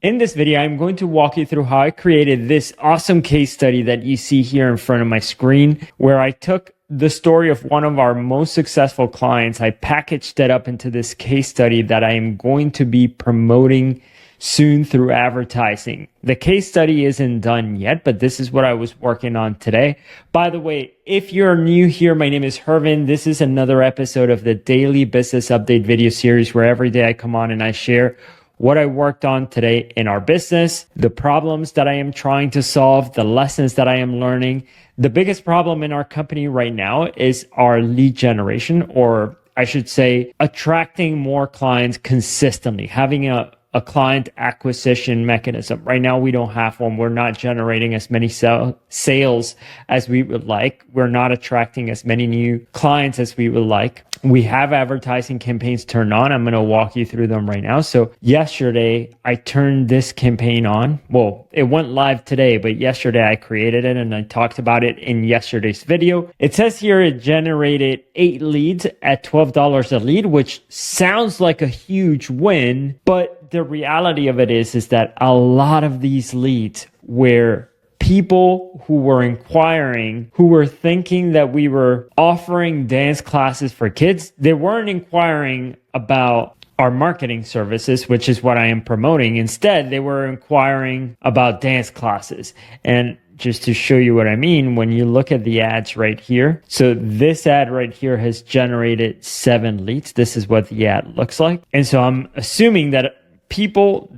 In this video, I'm going to walk you through how I created this awesome case study that you see here in front of my screen, where I took the story of one of our most successful clients. I packaged it up into this case study that I am going to be promoting soon through advertising. The case study isn't done yet, but this is what I was working on today. By the way, if you're new here, my name is Hervin. This is another episode of the Daily Business Update video series where every day I come on and I share what I worked on today in our business, the problems that I am trying to solve, the lessons that I am learning. The biggest problem in our company right now is our lead generation, or I should say, attracting more clients consistently, having a client acquisition mechanism. Right now, we don't have one. We're not generating as many sales as we would like. We're not attracting as many new clients as we would like. We have advertising campaigns turned on. I'm going to walk you through them right now. So yesterday, I turned this campaign on. Well, it went live today, but yesterday I created it and I talked about it in yesterday's video. It says here it generated 8 leads at $12 a lead, which sounds like a huge win, but the reality of it is that a lot of these leads were people who were inquiring, who were thinking that we were offering dance classes for kids. They weren't inquiring about our marketing services, which is what I am promoting. Instead, they were inquiring about dance classes. And just to show you what I mean, when you look at the ads right here, so this ad right here has generated 7 leads. This is what the ad looks like. And so I'm assuming that people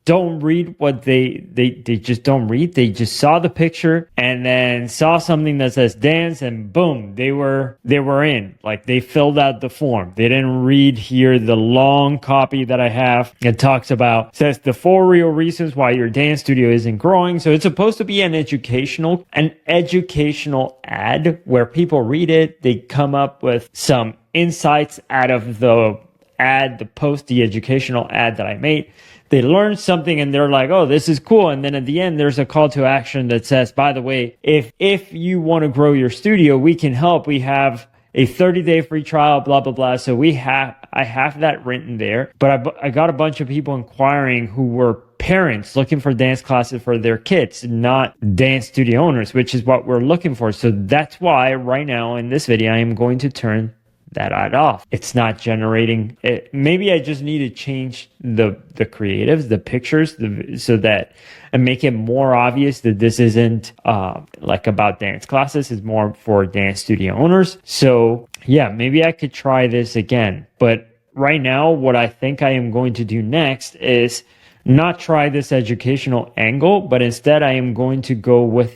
don't read what they just don't read. They just saw the picture and then saw something that says dance and boom, they were in. Like they filled out the form. They didn't read here the long copy that I have. It talks about, says the 4 real reasons why your dance studio isn't growing. So it's supposed to be an educational ad where people read it. They come up with some insights out of the ad, the post, the educational ad that I made. They learn something and they're like, oh, this is cool. And then at the end, there's a call to action that says, by the way, if you want to grow your studio, we can help. We have a 30-day free trial, blah, blah, blah. So I have that written there, but I got a bunch of people inquiring who were parents looking for dance classes for their kids, not dance studio owners, which is what we're looking for. So that's why right now in this video, I am going to turn that ad off. It's not generating it. Maybe I just need to change the creatives, the pictures, so that and make it more obvious that this isn't like about dance classes. It's more for dance studio owners. So yeah, maybe I could try this again. But right now, what I think I am going to do next is not try this educational angle, but instead I am going to go with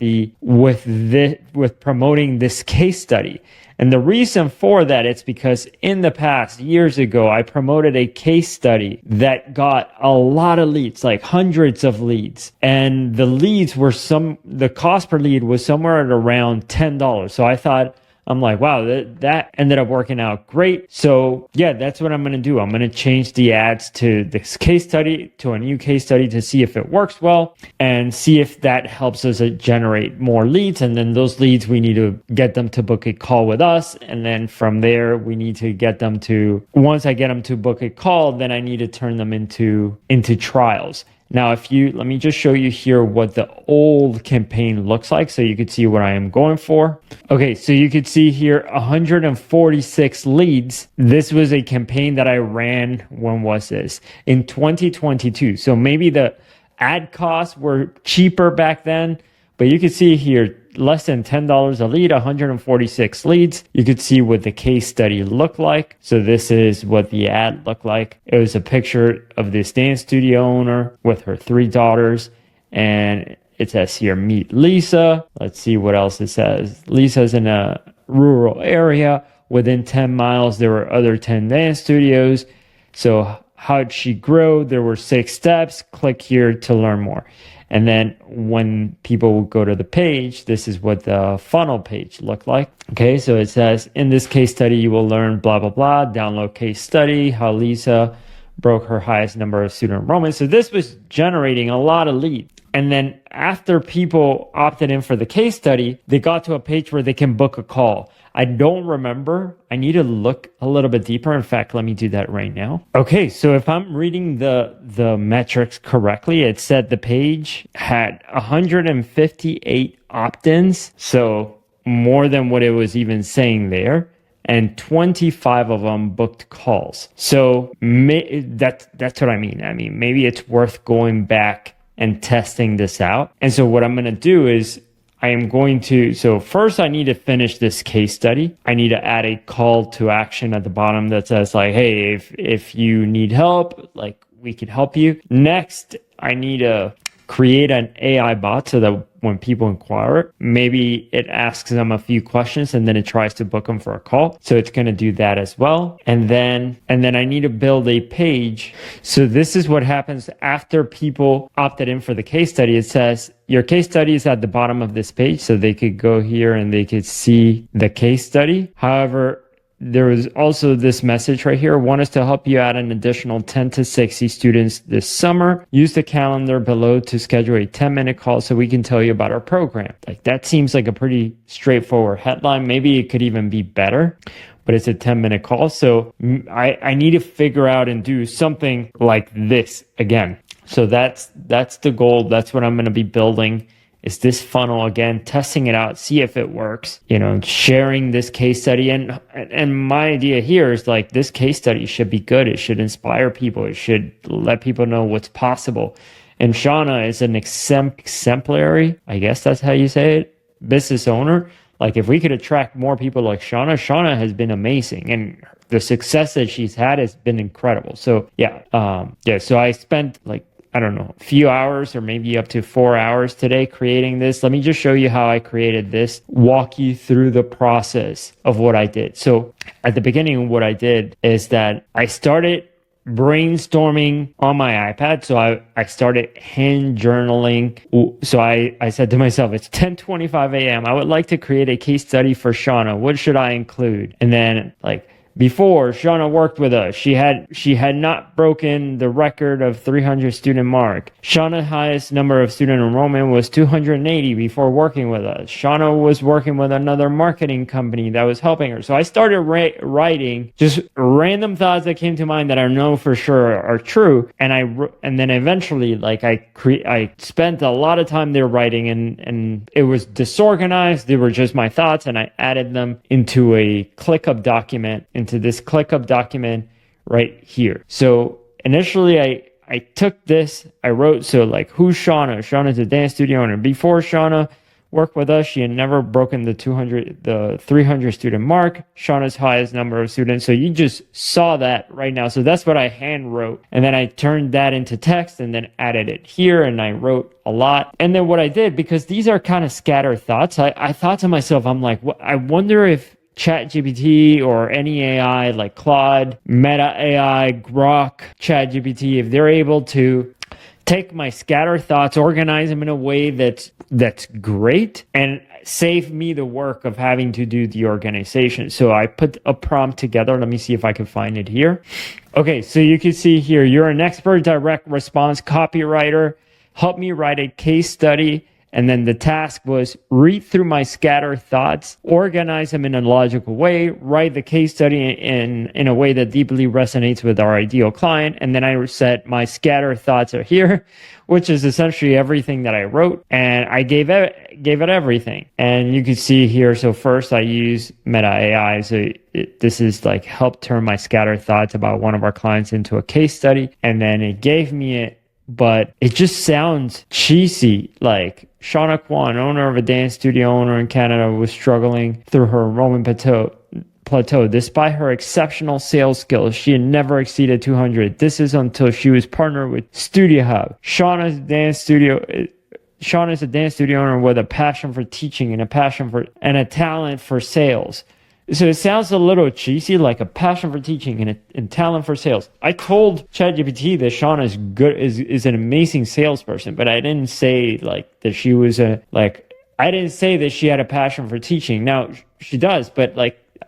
promoting this case study. And the reason for that, it's because in the past, years ago, I promoted a case study that got a lot of leads, like hundreds of leads. And the leads were the cost per lead was somewhere at around $10. So I'm like, wow, that ended up working out great. So yeah, that's what I'm going to do. I'm going to change the ads to this case study, to a new case study to see if it works well and see if that helps us generate more leads. And then those leads, we need to get them to book a call with us. And then from there, we need to get them once I get them to book a call, then I need to turn them into trials. Now, let me just show you here what the old campaign looks like so you could see what I am going for. Okay, so you could see here 146 leads. This was a campaign that I ran, when was this? In 2022. So maybe the ad costs were cheaper back then, but you can see here, less than $10 a lead, 146 leads. You could see what the case study looked like. So this is what the ad looked like. It was a picture of this dance studio owner with her 3 daughters. And it says here, meet Lisa. Let's see what else it says. Lisa's in a rural area. Within 10 miles, there were other 10 dance studios. So how'd she grow? There were 6 steps. Click here to learn more. And then when people go to the page, this is what the funnel page looked like. Okay, so it says, in this case study, you will learn blah, blah, blah, download case study, how Lisa broke her highest number of student enrollment. So this was generating a lot of leads. And then after people opted in for the case study, they got to a page where they can book a call. I don't remember. I need to look a little bit deeper. In fact, let me do that right now. Okay, so if I'm reading the metrics correctly, it said the page had 158 opt-ins, so more than what it was even saying there. And 25 of them booked calls. So that's what I mean. I mean, maybe it's worth going back and testing this out. And so what I'm going to do is so first I need to finish this case study. I need to add a call to action at the bottom that says like, hey, if you need help, like we can help you. Next, I need to create an AI bot so that when people inquire, maybe it asks them a few questions and then it tries to book them for a call. So it's going to do that as well. And then I need to build a page. So this is what happens after people opted in for the case study. It says your case study is at the bottom of this page. So they could go here and they could see the case study. However, there is also this message right here. Want us to help you add an additional 10 to 60 students this summer. Use the calendar below to schedule a 10-minute call so we can tell you about our program. Like that seems like a pretty straightforward headline. Maybe it could even be better, but it's a 10-minute call. So I need to figure out and do something like this again. So that's the goal. That's what I'm going to be building. Is this funnel again, testing it out, see if it works, sharing this case study. And my idea here is like this case study should be good. It should inspire people. It should let people know what's possible. And Shauna is an exemplary, I guess that's how you say it, business owner. Like if we could attract more people like Shauna has been amazing. And the success that she's had has been incredible. So so I spent like, I don't know, a few hours or maybe up to 4 hours today creating this. Let me just show you how I created this, walk you through the process of what I did. So at the beginning, what I did is that I started brainstorming on my iPad. So I started hand journaling. So I said to myself, it's 10:25 a.m. I would like to create a case study for Shauna. What should I include? And then before Shauna worked with us, she had not broken the record of 300 student mark. Shauna's highest number of student enrollment was 280 before working with us. Shauna was working with another marketing company that was helping her. So I started writing just random thoughts that came to mind that I know for sure are true. And then eventually, I spent a lot of time there writing, and it was disorganized. They were just my thoughts, and I added them into a ClickUp document. Into this ClickUp document right here. So initially I took this, I wrote, who's Shauna? Shauna's a dance studio owner. Before Shauna worked with us, she had never broken the 300 student mark. Shauna's highest number of students. So you just saw that right now. So that's what I hand wrote. And then I turned that into text and then added it here, and I wrote a lot. And then what I did, because these are kind of scattered thoughts, I thought to myself, I'm like, I wonder if ChatGPT or any AI like Claude, Meta AI, Grok, ChatGPT, if they're able to take my scattered thoughts, organize them in a way that's great, and save me the work of having to do the organization. So I put a prompt together. Let me see if I can find it here. Okay, so you can see here, you're an expert direct response copywriter. Help me write a case study. And then the task was read through my scattered thoughts, organize them in a logical way, write the case study in a way that deeply resonates with our ideal client. And then I said my scattered thoughts are here, which is essentially everything that I wrote. And I gave it everything. And you can see here, so first I use Meta AI. So this is like help turn my scattered thoughts about one of our clients into a case study. And then it gave me it, but it just sounds cheesy. Like Shauna Kwan, owner of a dance studio owner in Canada, was struggling through her enrollment plateau. Despite her exceptional sales skills, she had never exceeded 200. This is until she was partnered with Studio Hub. Shauna's a dance studio owner with a passion for teaching and a talent for sales. So it sounds a little cheesy, like a passion for teaching and talent for sales. I told ChatGPT that Shauna is an amazing salesperson, but I didn't say that she was I didn't say that she had a passion for teaching. Now she does, but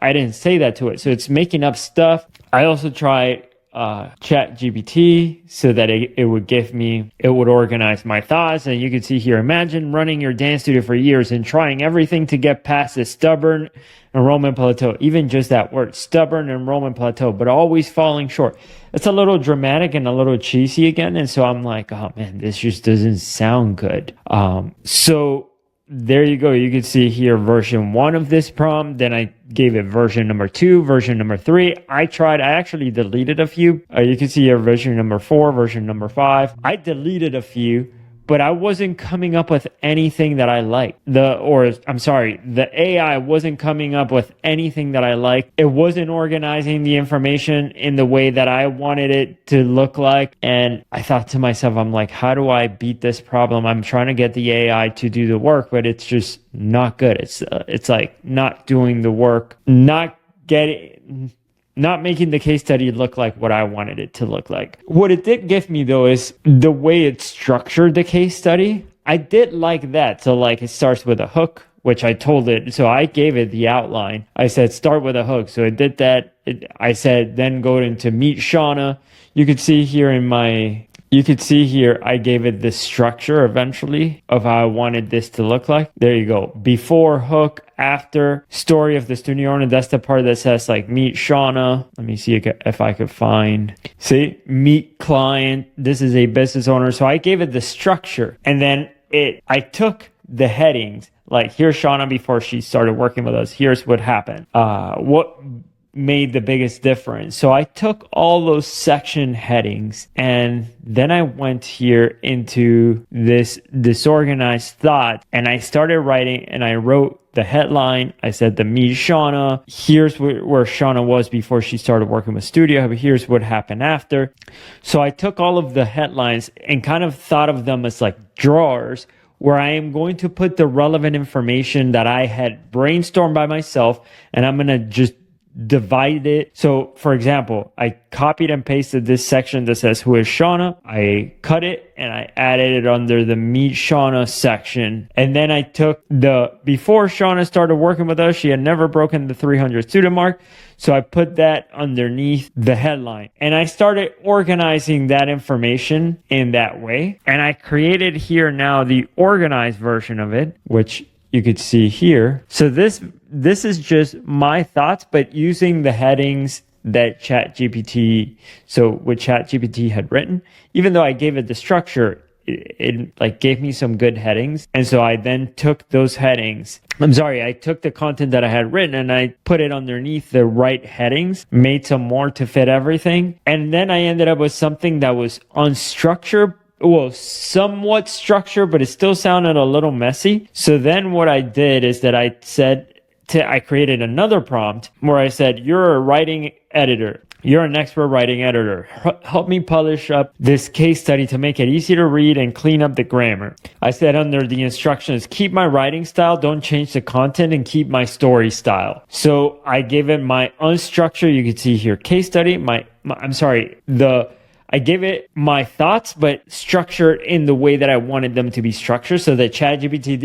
I didn't say that to it. So it's making up stuff. I also tried Chat GPT so that it would organize my thoughts. And you can see here, imagine running your dance studio for years and trying everything to get past the stubborn enrollment plateau. Even just that word, stubborn enrollment plateau, but always falling short. It's a little dramatic and a little cheesy again. And so I'm like, oh man, this just doesn't sound good. So there you go. You can see here version 1 of this prompt. Then I gave it version number 2, version number 3. I actually deleted a few. You can see here version number 4, version number 5. I deleted a few, but I wasn't coming up with anything that I liked. The AI wasn't coming up with anything that I liked. It wasn't organizing the information in the way that I wanted it to look like. And I thought to myself, I'm like, how do I beat this problem? I'm trying to get the AI to do the work, but it's just not good. It's like not doing the work, not making the case study look like what I wanted it to look like. What it did give me though is the way it structured the case study. I did like that. So like it starts with a hook, which I told it. So I gave it the outline. I said, start with a hook. So it did that. I said, then go into meet Shauna. You could see here I gave it the structure eventually of how I wanted this to look like. There you go. Before hook, after story of the studio owner. That's the part that says like meet Shauna. Let me see if I could find. See, meet client. This is a business owner. So I gave it the structure, and then I took the headings. Like here's Shauna before she started working with us. Here's what happened. What made the biggest difference. So I took all those section headings, and then I went here into this disorganized thought, and I started writing, and I wrote the headline. I said the meet Shauna. Here's where Shauna was before she started working with Studio Hub. Here's what happened after. So I took all of the headlines and kind of thought of them as like drawers where I am going to put the relevant information that I had brainstormed by myself, and I'm going to just divide it. So for example, I copied and pasted this section that says who is Shauna. I cut it and I added it under the meet Shauna section. And then I took before Shauna started working with us, she had never broken the 300 student mark. So I put that underneath the headline, and I started organizing that information in that way. And I created here now the organized version of it, which you could see here. So this is just my thoughts, but using the headings that ChatGPT had written. Even though I gave it the structure, it like gave me some good headings. And so I then took those headings. I took the content that I had written and I put it underneath the right headings, made some more to fit everything. And then I ended up with something that was unstructured, well, somewhat structured, but it still sounded a little messy. So then what I did is that I created another prompt where I said, you're a writing editor. You're an expert writing editor. Help me polish up this case study to make it easy to read and clean up the grammar. I said under the instructions, keep my writing style, don't change the content, and keep my story style. So I gave it my unstructured, you can see here, case study, I gave it my thoughts, but structured in the way that I wanted them to be structured, so that ChatGPT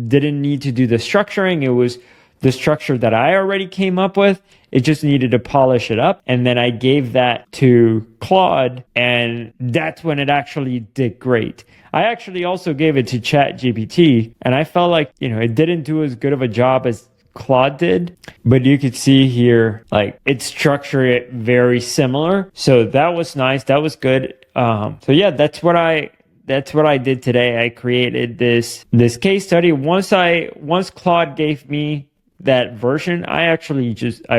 didn't need to do the structuring. It was the structure that I already came up with. It just needed to polish it up. And then I gave that to Claude, and that's when it actually did great. I actually also gave it to ChatGPT, and I felt like, it didn't do as good of a job as Claude did, but you could see here, like it structured it very similar. So that was nice. That was good. So yeah, that's what I did today. I created this case study. Once Claude gave me that version, I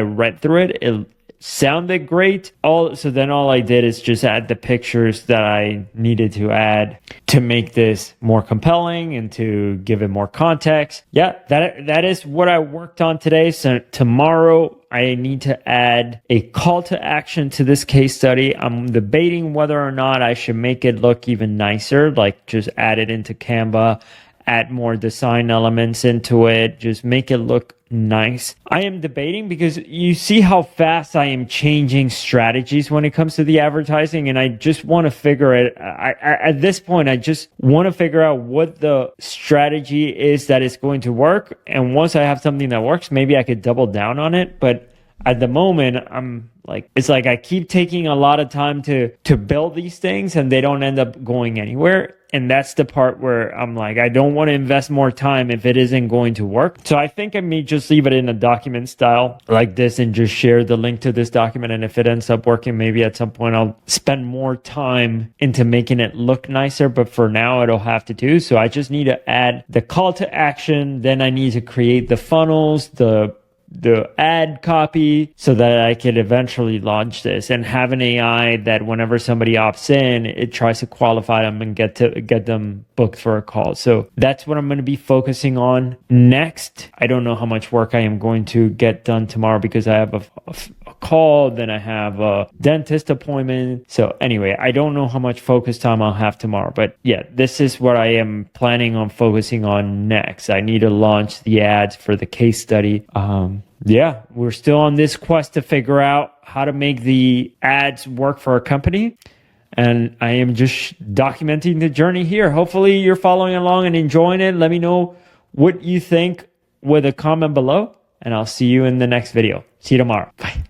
read through it. It sounded great. So then all I did is just add the pictures that I needed to add to make this more compelling and to give it more context. Yeah, that is what I worked on today. So tomorrow I need to add a call to action to this case study. I'm debating whether or not I should make it look even nicer, like just add it into Canva, add more design elements into it, just make it look nice. I am debating because you see how fast I am changing strategies when it comes to the advertising, and I just want to figure it. At this point, I just want to figure out what the strategy is that is going to work. And once I have something that works, maybe I could double down on it. But at the moment, I'm like, it's like I keep taking a lot of time to build these things and they don't end up going anywhere. And that's the part where I'm like, I don't want to invest more time if it isn't going to work. So I think I may just leave it in a document style like this and just share the link to this document. And if it ends up working, maybe at some point I'll spend more time into making it look nicer. But for now, it'll have to do. So I just need to add the call to action. Then I need to create the funnels, the ad copy, so that I could eventually launch this and have an AI that whenever somebody opts in, it tries to qualify them and get them booked for a call. So that's what I'm going to be focusing on next. I don't know how much work I am going to get done tomorrow because I have a call, then I have a dentist appointment. So anyway, I don't know how much focus time I'll have tomorrow, but yeah, this is what I am planning on focusing on next. I need to launch the ads for the case study. Yeah, we're still on this quest to figure out how to make the ads work for our company. And I am just documenting the journey here. Hopefully you're following along and enjoying it. Let me know what you think with a comment below, and I'll see you in the next video. See you tomorrow. Bye.